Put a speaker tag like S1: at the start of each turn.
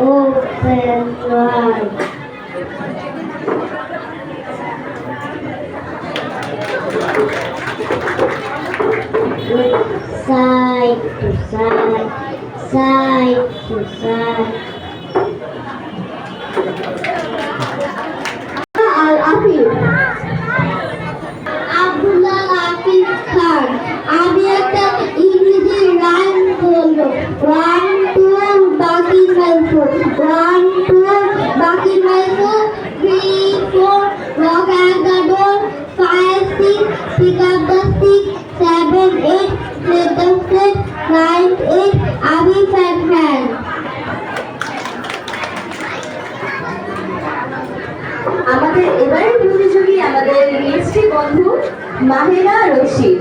S1: Open wide. Side to side, side to side. Al-Afif. Abdullah Afif Khan. আমি একটা ইংরেজি rhyme বলবো। 1 2 বাকি মাইফো 1 2 বাকি মাইফো 3 4 knock at the door 5 6 pick up the stick 7 8 play the flute 9 8 আমি fan fan।
S2: আমাদের এবারের প্রতিযোগী আমাদের মিষ্টি বন্ধু মাহেরা রশিদ।